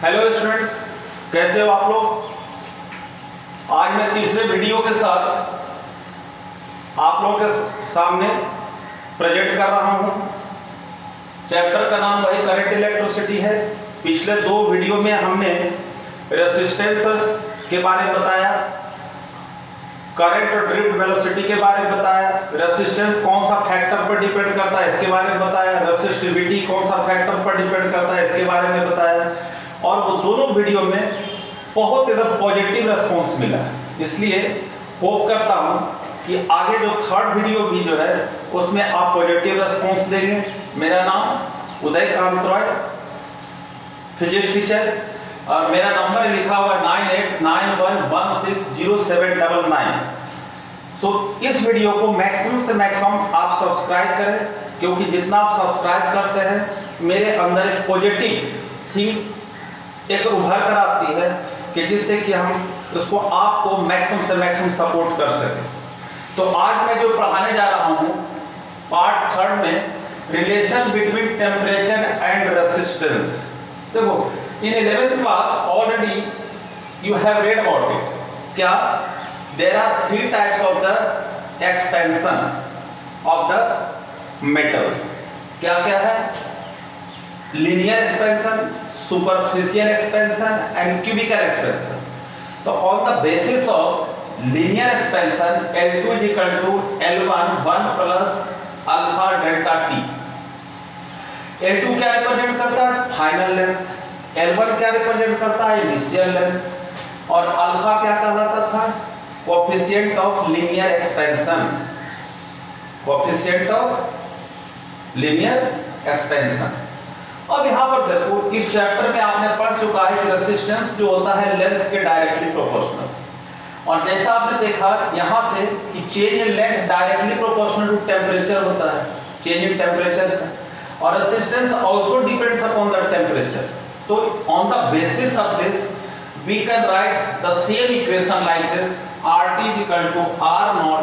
Hello students, कैसे हो आप लोग। आज मैं तीसरे वीडियो के साथ आप लोगों के सामने प्रेजेंट कर रहा हूं। चैप्टर का नाम वही करंट इलेक्ट्रिसिटी है। पिछले दो वीडियो में हमने रेजिस्टेंस के बारे में बताया, करंट और ड्रिफ्ट वेलोसिटी के बारे में बताया, रेजिस्टेंस कौन सा फैक्टर पर डिपेंड करता है इसके बारे में बताया, रेजिस्टिविटी कौन सा फैक्टर पर डिपेंड करता है इसके बारे में बताया। और वो दोनों वीडियो में बहुत एकदम पॉजिटिव रेस्पॉन्स मिला, इसलिए होप करता हूँ कि आगे जो थर्ड वीडियो भी जो है उसमें आप पॉजिटिव रेस्पॉन्स देंगे। मेरा नाम उदय कांत रॉय, फिजिक्स टीचर, और मेरा नंबर लिखा हुआ है 9891160799। सो इस वीडियो को मैक्सिमम से मैक्सिमम आप सब्सक्राइब करें, क्योंकि जितना आप सब्सक्राइब करते हैं मेरे अंदर एक पॉजिटिव थिंक एक उभर कर आती है कि जिससे कि हम उसको आपको मैक्सिमम से मैक्सिमम सपोर्ट कर सकें। तो आज मैं जो पढ़ाने जा रहा हूँ पार्ट थर्ड में, relation between temperature and resistance. देखो, in 11th class already you have read about it. क्या there are three types of the expansion of the metals. क्या क्या है? Linear expansion, superficial expansion and cubical expansion. तो on the basis of linear expansion L2 is equal to L1 1 plus alpha delta T। L2 क्या represent करता है? Final length. L1 क्या represent करता है? Initial length. और अल्फा क्या कहलाता था? Coefficient of linear expansion, coefficient of linear expansion. अब यहाँ पर देखो, इस चैप्टर में आपने पढ़ चुका है कि रेजिस्टेंस जो होता है लेंथ के डायरेक्टली प्रोपोर्शनल। और जैसा आपने देखा यहाँ से कि change in length directly proportional to temperature होता है, चेंज इन टेम्परेचर का। और resistance also depends upon the temperature. तो on the basis of this we can write the same equation like this, RT is equal to R0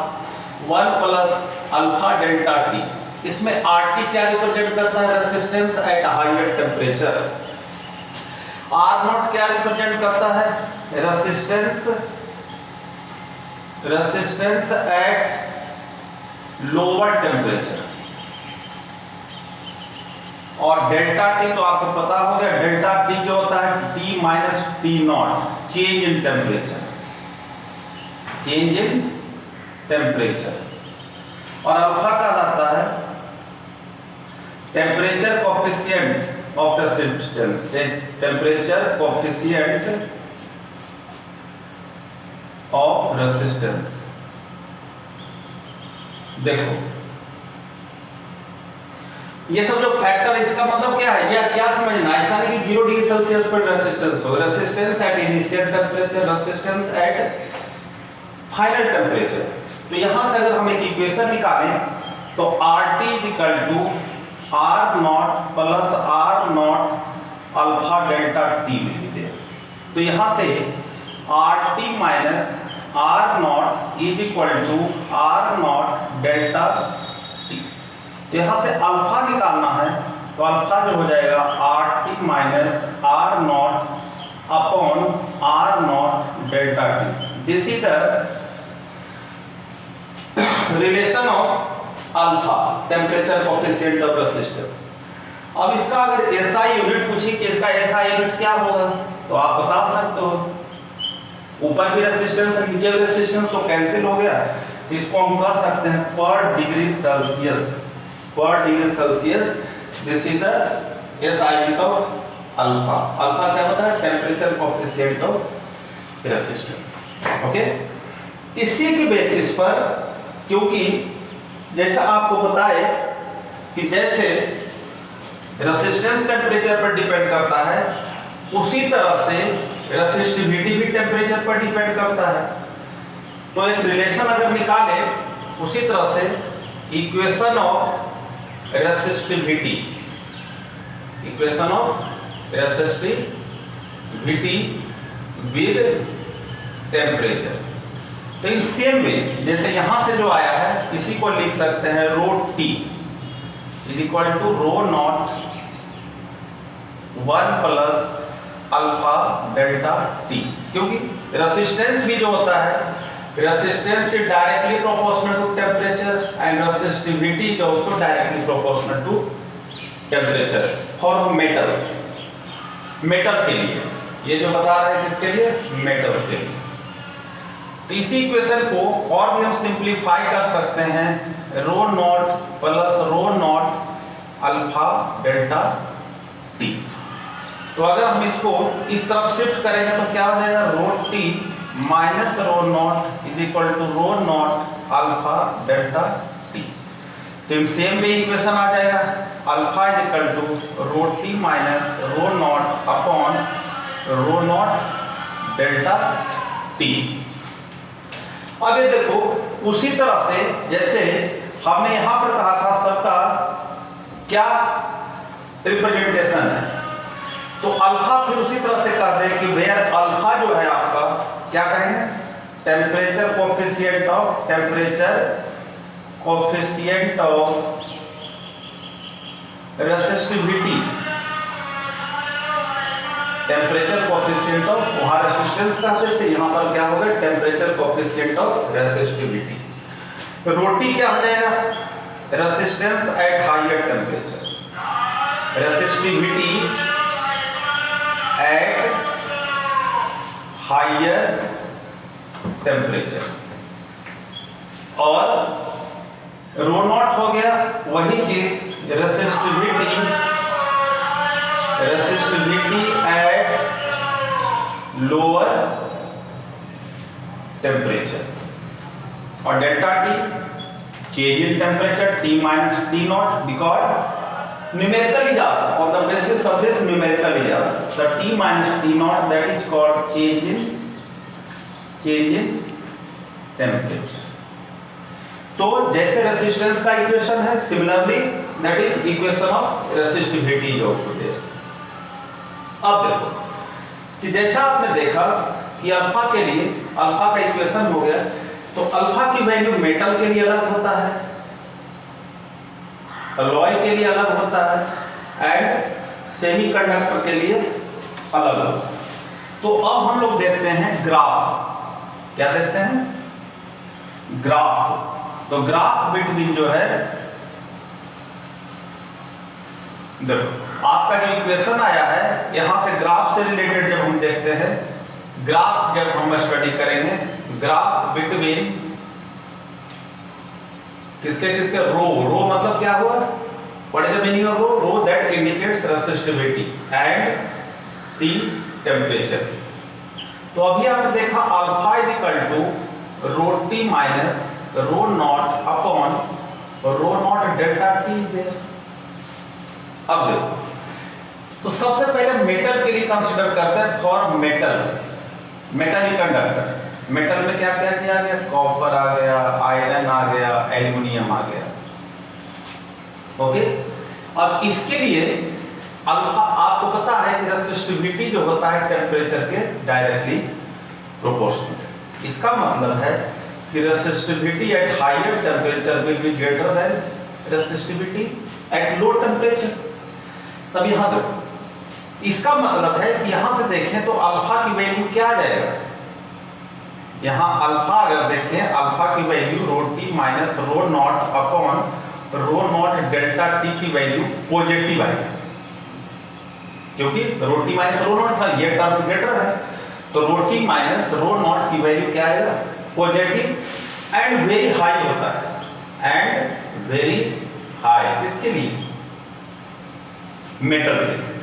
1 plus alpha delta T। इसमें RT क्या represent करता है? Resistance at higher temperature. R0 क्या represent करता है? Resistance at lower temperature. और delta T तो आपको पता होगा, डेल्टा T जो होता है T minus T0, change in temperature, change in temperature. और अल्फा का आता है temperature coefficient of resistance, temperature coefficient of resistance. देखो ये सब जो फैक्टर, इसका मतलब क्या है, या क्या समझना, ऐसा नहीं कि 0 डिग्री सेल्सियस पर रेजिस्टेंस हो, resistance at initial temperature, resistance at final temperature. तो यहां से अगर हम एक इक्वेशन निकालें तो RT is equal to R0 plus R0 alpha delta T लिखते हैं। तो यहां से RT minus R0 is equal to R0 delta T। तो यहां से अल्फा निकालना है, तो अल्फा जो हो जाएगा RT minus R0 upon R0 delta T। This is the relation of alpha, temperature coefficient of resistance. अब इसका अगर एसआई यूनिट पूछे कि इसका एसआई यूनिट क्या होगा, तो आप बता सकते हो। ऊपर भी रेजिस्टेंस और नीचे भी रेजिस्टेंस तो कैंसिल हो गया, तो इसको हम कह सकते हैं पर डिग्री सेल्सियस, पर degree Celsius. This is the SI unit of alpha. Alpha क्या होता है? Temperature coefficient of resistance. Okay, इसी की बेसिस पर, क्योंकि जैसा आपको पता है कि जैसे रेजिस्टेंस टेम्परेचर पर डिपेंड करता है, उसी तरह से रेजिस्टिविटी भी टेम्परेचर पर डिपेंड करता है। तो एक रिलेशन अगर निकाले, उसी तरह से equation of resistivity, equation of resistivity with temperature. तो इन सेम वे जैसे यहां से जो आया है, इसी को लिख सकते हैं rho T is equal to rho naught 1 plus alpha delta T, क्योंकि रेसिस्टेंस भी जो होता है, resistance is directly proportional to temperature and resistivity is also directly proportional to temperature for metals. Metal के लिए ये जो बता रहे हैं किसके लिए, मेटल्स के लिए। तो इसी इक्वेशन को और भी हम सिंप्लीफाई कर सकते हैं, rho naught plus rho naught alpha delta T. तो अगर हम इसको इस तरफ शिफ्ट करेंगे तो क्या हो जाएगा, rho T minus rho naught is equal to rho naught alpha delta T. तो सेम वे इक्वेशन आ जाएगा, alpha is equal to rho T minus rho naught upon rho naught delta T. अब ये देखो उसी तरह से जैसे हमने यहां पर कहा था सबका क्या रिप्रेजेंटेशन है, तो अल्फा फिर उसी तरह से कर दें कि वेयर अल्फा जो है आपका क्या कहेंगे, temperature coefficient of resistivity, temperature coefficient of, वहां रेसिस्टेंस कहते थे, यहां पर क्या होगा, temperature coefficient of resistivity. Rho T क्या हो जाएगा, resistance at higher temperature, resistivity at higher temperature. और रो नॉट हो गया वही चीज, रेसिस्टिविटी एट लोअर टेम्परेचर। और delta T change in temperature, T minus T naught, because numerical is also on the basis of this numerical is also the t minus t naught, that is called change in temperature। तो जैसे resistance का equation है, similarly that is equation of resistivity is also there. अब देखो कि जैसा आपने देखा कि अल्फा के लिए अल्फा का इक्वेशन हो गया, तो अल्फा की वैल्यू मेटल के लिए अलग होता है, अलॉय के लिए अलग होता है, एंड सेमीकंडक्टर के लिए अलग होता है। तो अब हम लोग देखते हैं ग्राफ, क्या देखते हैं, ग्राफ। तो ग्राफ बिटवीन जो है, देखो आपका जो इक्वेशन आया है, यहां से ग्राफ से रिलेटेड जब हम देखते हैं, ग्राफ जब हम स्टडी करेंगे, ग्राफ बिटवीन किसके किसके, रो मतलब क्या हुआ, what is the meaning of rho, that indicates resistivity and T temperature. तो अभी आपने देखा alpha is equal to rho T minus rho naught upon rho naught delta T there. अब देखो, तो सबसे पहले मेटल के लिए कंसीडर करते हैं, फॉर मेटल कंडक्टर। मेटल में क्या क्या किया गया, कॉपर आ गया, आयरन आ गया, एल्युमिनियम आ गया, ओके। अब इसके लिए अल्फा आपको पता है कि रेसिस्टिविटी जो होता है टेम्परेचर के डायरेक्टली प्रोपोर्शनल। इसका मतलब है कि resistivity at higher temperature will be greater than resistivity at low temperature. तब यहां देखो, इसका मतलब है कि यहां से देखें तो अल्फा की वैल्यू क्या आ जाएगा, यहां अल्फा अगर देखें, अल्फा की वैल्यू रो T minus rho naught upon rho naught delta T की वैल्यू पॉजिटिव आएगी, क्योंकि रो टी माइनस रो नॉट था, ये टर्म ग्रेटर है, तो रो टी माइनस रो नॉट की वैल्यू क्या आएगा, पॉजिटिव एंड वेरी हाई होता है, एंड वेरी हाई किसके लिए, मेटल के लिए।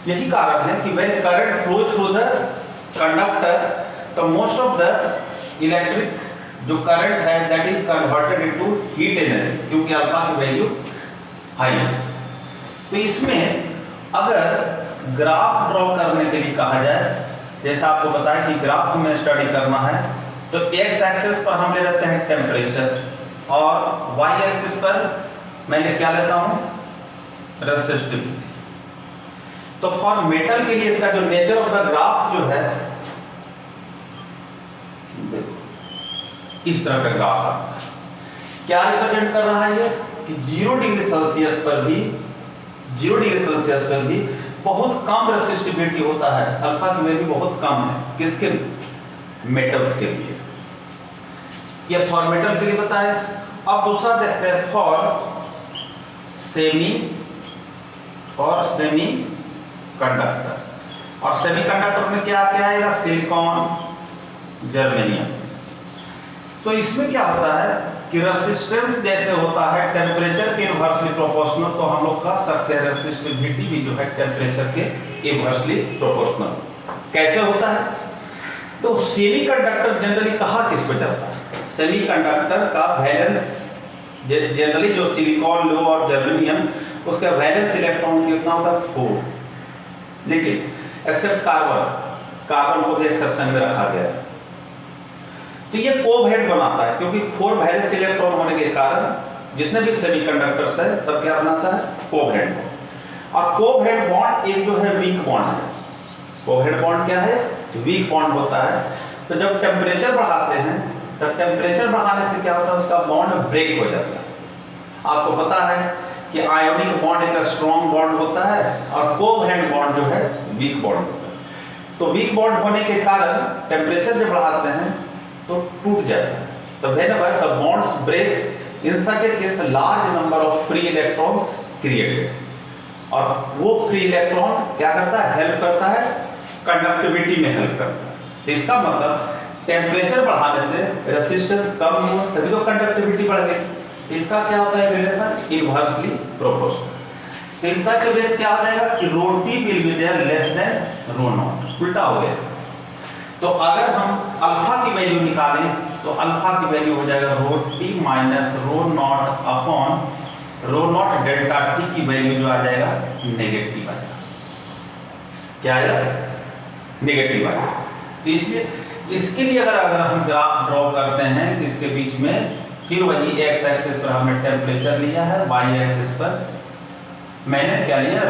यही कारण है कि when current flow through the conductor, तो मोस्ट ऑफ द इलेक्ट्रिक जो करंट है that is converted into heat energy, क्योंकि अल्फा की वैल्यू हाई है। तो इसमें अगर ग्राफ ड्रॉ करने के लिए कहा जाए, जैसा आपको बताया कि ग्राफ में स्टडी करना है, तो एक्स एक्सिस पर हम ले लेते हैं टेम्परेचर, और वाई एक्सिस पर मैं क्या लेता हूं, रेसिस्टिविटी। तो फॉर मेटल के लिए इसका जो नेचर ऑफ द ग्राफ जो है, देखो इस तरह का ग्राफ आता है। क्या रिप्रेजेंट कर रहा है ये, कि 0 डिग्री सेल्सियस पर भी 0 डिग्री सेल्सियस पर भी बहुत कम रेसिस्टिविटी होता है, अल्फा की वैल्यू बहुत कम है। किसके? मेटल्स के लिए। ये फॉर मेटल के लिए बताया। अब दूसरा देखते हैं फॉर सेमी कंडक्टर। और सेमी कंडक्टर में क्या क्या आएगा? Silicon, germanium. तो इसमें क्या होता है कि रेसिस्टेंस जैसे होता है टेम्परेचर के इनवर्सली प्रोपोर्शनल, तो हम लोग कह सकते हैं रेसिस्टिविटी भी जो है टेम्परेचर के इनवर्सली प्रोपोर्शनल। कैसे होता है? तो सेमीकंडक्टर जनरली कहा किस पे जाता है? सेमीकंडक्टर का वैलेंस जनरली जो सिलिकॉन, लो और जर्मेनियम, उसका वैलेंस इलेक्ट्रॉन कितना होता है? 4। लेकिन एक्सेप्ट कार्बन को भी एक्सेप्शन में रखा गया है। तो ये कोवैलेंट बनाता है, क्योंकि 4 वैलेंस इलेक्ट्रॉन होने के कारण जितने भी सेमीकंडक्टर्स है सब क्या बनाता है? Covalent bond. और कोवैलेंट बॉन्ड एक जो है वीक बॉन्ड है। कोवैलेंट बॉन्ड क्या है? वीक बॉन्ड होता है। तो जब टेम्परेचर बढ़ाते हैं तो टेम्परेचर बढ़ाने से क्या होता है? उसका बॉन्ड ब्रेक हो जाता है। आपको पता है कि आयोनिक बॉन्ड एक स्ट्रॉन्ग बॉन्ड होता है और कोवैलेंट बॉन्ड जो है वीक बॉन्ड होता है। तो वीक बॉन्ड होने के कारण टेम्परेचर जब बढ़ाते हैं तो टूट जाता है। तो whenever the bonds breaks in such a case a large number of free electrons created, और वो फ्री इलेक्ट्रॉन क्या करता है? हेल्प करता है, कंडक्टिविटी में हेल्प करता है। तो इसका मतलब टेम्परेचर बढ़ाने से रेसिस्टेंस कम हो, तभी तो कंडक्टिविटी बढ़ गई। इसका क्या होता है रिलेशन? Inversely proportional. तो इन सच वेज क्या हो जाएगा कि rho T will be there less than rho naught. उल्टा हो गया इसका। तो अगर हम अल्फा की वैल्यू निकालें तो अल्फा की वैल्यू हो जाएगा rho T minus rho naught upon rho naught delta T की वैल्यू जो आ जाएगा नेगेटिव आ जाएगा। क्या आएगा? नेगेटिव आएगा। तो इसलिए इसके लिए अगर हम ग्राफ ड्रॉ करते हैं इसके बीच में, फिर वही एक्स एक्सिस पर हमने टेम्परेचर लिया है, वाई एक्सिस पर मैंने क्या लिया?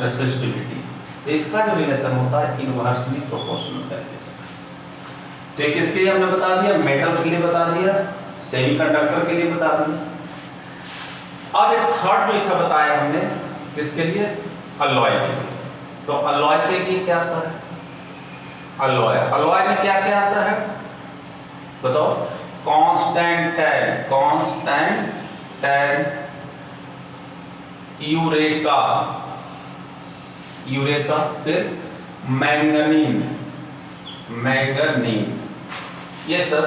रेसिस्टिविटी। तो इसका जो रिलेशन होता है इनवर्सली प्रोपोर्शनल है। तो एक किसके लिए हमने बता दिया? मेटल्स के लिए बता दिया, सेमीकंडक्टर के लिए बता दिया। अब एक थर्ड जो ऐसा बताया हमने किसके लिए? अलॉय के लिए। तो अलॉय के लिए क्या आता है? अलॉय में क्या क्या आता है बताओ? कांस्टेंट टैन, यूरेका, फिर मैंगनीन, ये सब।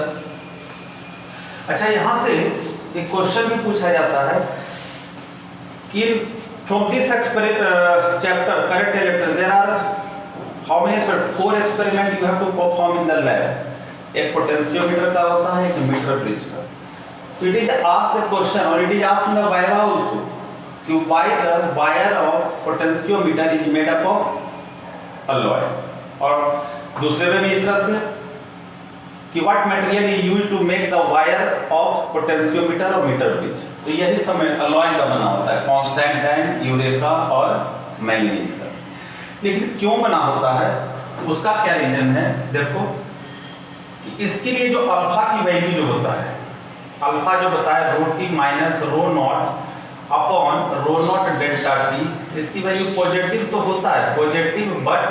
अच्छा, यहां से एक क्वेश्चन भी पूछा जाता है कि from this chapter correct electron there are how many 4 experiment you have to perform in the lab. एक पोटेंशियोमीटर का होता है, एक मीटर ब्रिज का। तो it is asked the question और it is asked in the viva also कि why the wire of potentiometer is made up of alloy. और दूसरे में भी इस तरह से कि what material is used to make the wire of potentiometer और मीटर ब्रिज। तो यही सब अलॉय का बना होता है, कांस्टेंट टैन, यूरेका और मैंगनीज का। लेकिन क्यों बना होता है उसका क्या रीजन है? देखो कि इसके लिए जो अल्फा की वैल्यू जो होता है, अल्फा जो बताया रो T minus rho naught upon rho naught delta T, इसकी वैल्यू पॉजिटिव तो होता है, पॉजिटिव बट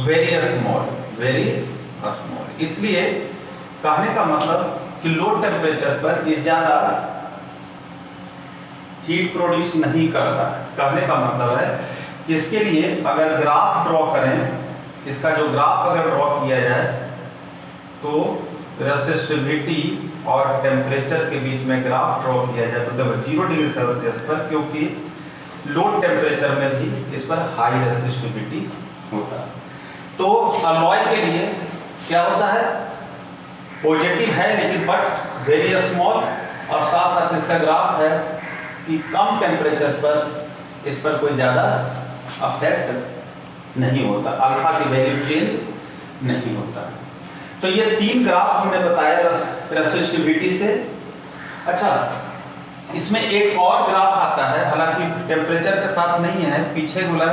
वेरी स्मॉल। इसलिए कहने का मतलब कि लो टेम्परेचर पर ये ज्यादा हीट प्रोड्यूस नहीं करता है। कहने का मतलब है कि इसके लिए अगर ग्राफ ड्रॉ करें, इसका जो ग्राफ अगर ड्रॉ किया जाए तो रेसिस्टिविटी और टेम्परेचर के बीच में ग्राफ ड्रॉ किया जाए तो देखो 0 डिग्री सेल्सियस पर, क्योंकि लो टेम्परेचर में भी इस पर हाई रेसिस्टिविटी होता है। तो अलॉय के लिए क्या होता है? पॉजिटिव है लेकिन बट वेरी स्मॉल, और साथ साथ इसका ग्राफ है कि कम टेम्परेचर पर इस पर कोई ज़्यादा अफेक्ट नहीं होता, अल्फा की वैल्यू चेंज नहीं होता। तो ये 3 ग्राफ हमने बताया रेसिस्टिविटी से। अच्छा, इसमें एक और ग्राफ आता है, हालांकि टेम्परेचर के साथ नहीं है, पीछे वाला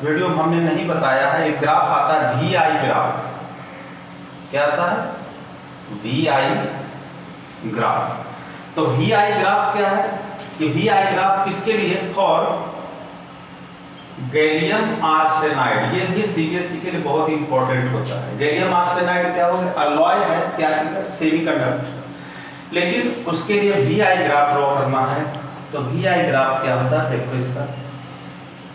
वीडियो में हमने नहीं बताया है। एक ग्राफ आता है VI ग्राफ। क्या आता है? VI graph. तो VI ग्राफ क्या है कि VI ग्राफ किसके लिए? फॉर गैलियम आर्सेनाइड, ये सीबीएसई के लिए बहुत ही इंपॉर्टेंट होता है। गैलियम आर्सेनाइड क्या होगा? अलॉय है, क्या चीज है? सेमीकंडक्टर। लेकिन उसके लिए VI ग्राफ ड्रॉ करना है। तो VI ग्राफ क्या होता है? देखो इसका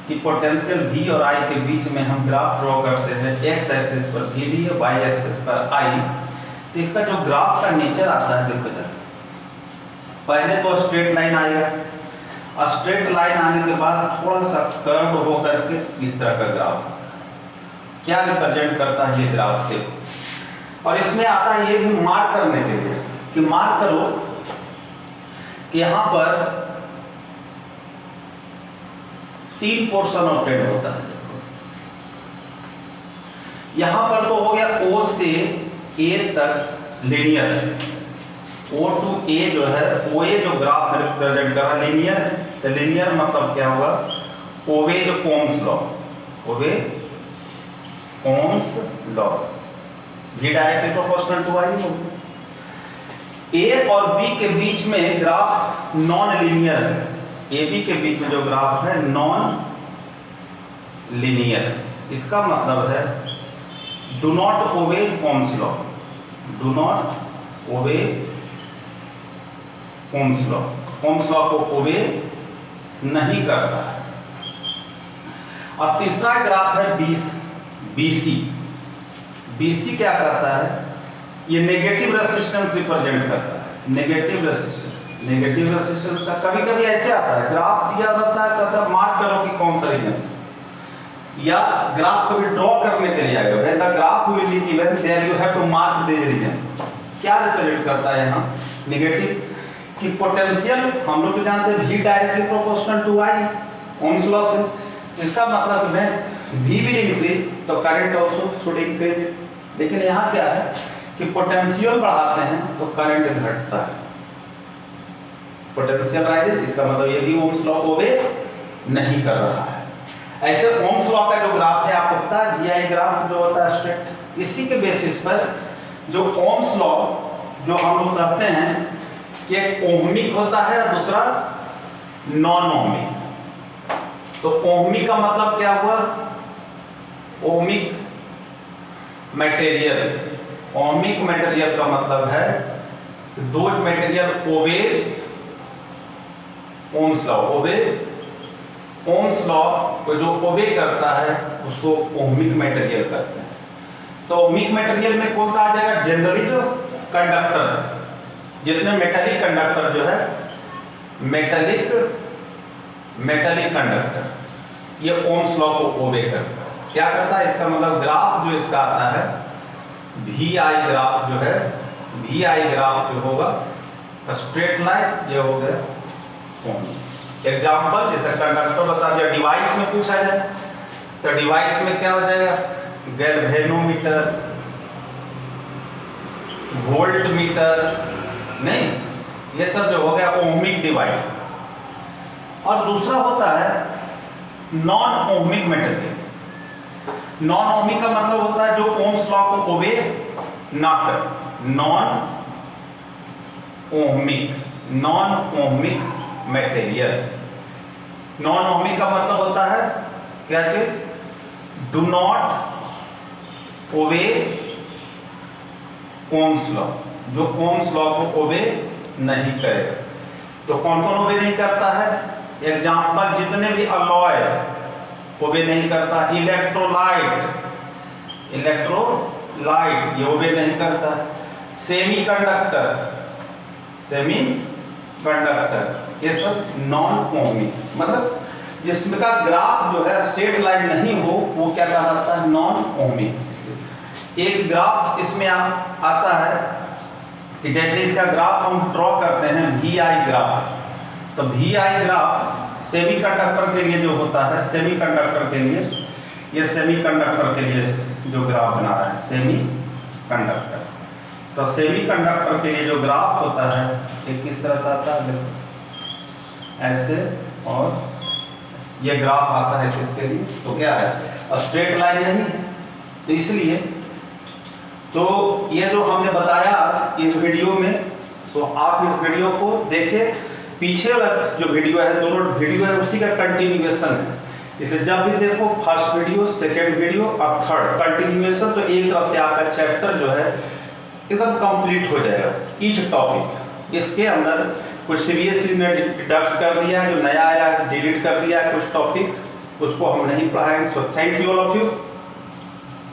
कि पोटेंशियल V और I के बीच में हम ग्राफ ड्रॉ करते हैं, x एक्सिस पर VD और y एक्सिस पर I। तो इसका जो ग्राफ का नेचर आता है, देखो इधर पहले तो स्ट्रेट लाइन आएगा, और स्ट्रेट लाइन आने के बाद थोड़ा सा कर्व हो करके इस तरह का ग्राफ क्या रिप्रेजेंट करता है ये ग्राफ से। और इसमें आता है ये भी मार्क करने के लिए कि मार्क करो कि यहां पर 3 पोर्शन ऑब्टेन होता है। यहां पर तो हो गया O से A तक लीनियर, O टू A जो है, OA जो ग्राफ रिप्रेजेंट कर रहा है लीनियर है। तो लीनियर मतलब क्या होगा? ओवे जो Ohm's law, obey Ohm's law, V directly proportional to I होगा। A और B के बीच में ग्राफ नॉन लीनियर है, AB के बीच में जो ग्राफ है नॉन लीनियर। इसका मतलब है do not obey Ohm's law, do not obey Ohm's law, Ohm's law को ओवे नहीं करता है। और तीसरा ग्राफ है BC। BC क्या करता है? ये नेगेटिव रेजिस्टेंस रिप्रेजेंट करता है, नेगेटिव रेजिस्टेंस। नेगेटिव रेजिस्टेंस का कभी कभी ऐसे आता है, ग्राफ दिया रहता है, कहता मार्क करो कि कौन सा रीजन, या ग्राफ को भी ड्रॉ करने के लिए आएगा, when the graph will be given there you have to mark this region. क्या रिप्रेजेंट करता है यहाँ? नेगेटिव कि पोटेंशियल हम लोग तो जानते हैं V directly proportional to I Ohm's law से। इसका मतलब है V विल इंक्रीज तो करंट आल्सो शुड इंक्रीज। लेकिन यहाँ क्या है कि पोटेंशियल बढ़ाते हैं तो करंट घटता है, पोटेंशियल राइज, इसका मतलब ये भी ओम्स लॉ को ओबे नहीं कर रहा है। ऐसे ओम्स लॉ का जो ग्राफ है आपको पता है, VI ग्राफ जो होता है स्ट्रेट, इसी के बेसिस पर जो ओम्स लॉ जो हम लोग कहते हैं कि एक ओहमिक होता है और दूसरा नॉन ओहमिक। तो ओहमिक का मतलब क्या हुआ? Ohmic material. ओहमिक मटेरियल का मतलब है कि दो material obey Ohm's law, obey Ohm's law को जो ओबे करता है उसको ओहमिक मटेरियल कहते हैं। तो ओहमिक मटेरियल में कौन सा आ जाएगा? जनरली जो कंडक्टर है, जितने मेटालिक कंडक्टर जो है, मेटालिक कंडक्टर, ये ओम्स लॉ को ओबे करता है। क्या करता है? इसका मतलब ग्राफ जो इसका आता है VI ग्राफ जो है, VI ग्राफ जो होगा स्ट्रेट लाइन, ये हो गया ओहमिक। एग्जाम्पल जैसे कंडक्टर बता दिया, डिवाइस में पूछा जाए तो डिवाइस में क्या हो जाएगा? गैल्वेनोमीटर, वोल्ट मीटर, नहीं, ये सब जो हो गया ओहमिक डिवाइस। और दूसरा होता है non ohmic material. Non ohmic का मतलब होता है जो ओम्स लॉ को ओबे ना करे, non ohmic material. Non ohmic का मतलब होता है क्या चीज? Do not obey Ohm's law, जो ओम्स लॉ को ओबे नहीं करेगा। तो कौन कौन ओबे नहीं करता है? एग्जाम्पल जितने भी अलॉय ओबे नहीं करता। इलेक्ट्रोलाइट ये ओबे नहीं करता। सेमीकंडक्टर ये सब नॉन ओहमिक, मतलब जिसमें का ग्राफ जो है स्ट्रेट लाइन नहीं हो वो क्या कहलाता है? Non ohmic. एक ग्राफ इसमें आता है कि जैसे इसका ग्राफ हम ड्रॉ करते हैं VI ग्राफ, तो VI ग्राफ सेमीकंडक्टर के लिए जो होता है, सेमीकंडक्टर के लिए, ये सेमीकंडक्टर के लिए जो ग्राफ बना रहा है सेमीकंडक्टर, तो सेमीकंडक्टर के लिए जो ग्राफ होता है ये किस तरह से आता है? ऐसे, और ये ग्राफ आता है किसके लिए? तो क्या है? स्ट्रेट लाइन नहीं है, तो इसलिए तो ये जो हमने बताया इस वीडियो में, तो आप इस वीडियो को देखें, पीछे वाला जो वीडियो है, दोनों वीडियो है उसी का कंटिन्यूएशन है। इसलिए जब भी देखो फर्स्ट वीडियो, सेकेंड वीडियो और थर्ड कंटिन्यूएशन, तो एक तरह से आपका चैप्टर जो है एकदम कंप्लीट हो जाएगा। ईच टॉपिक इसके अंदर कुछ सीबीएसई ने डिडक्ट कर दिया है, जो नया आया डिलीट कर दिया है कुछ टॉपिक, उसको हम नहीं पढ़ाएंगे। So thank you all of you.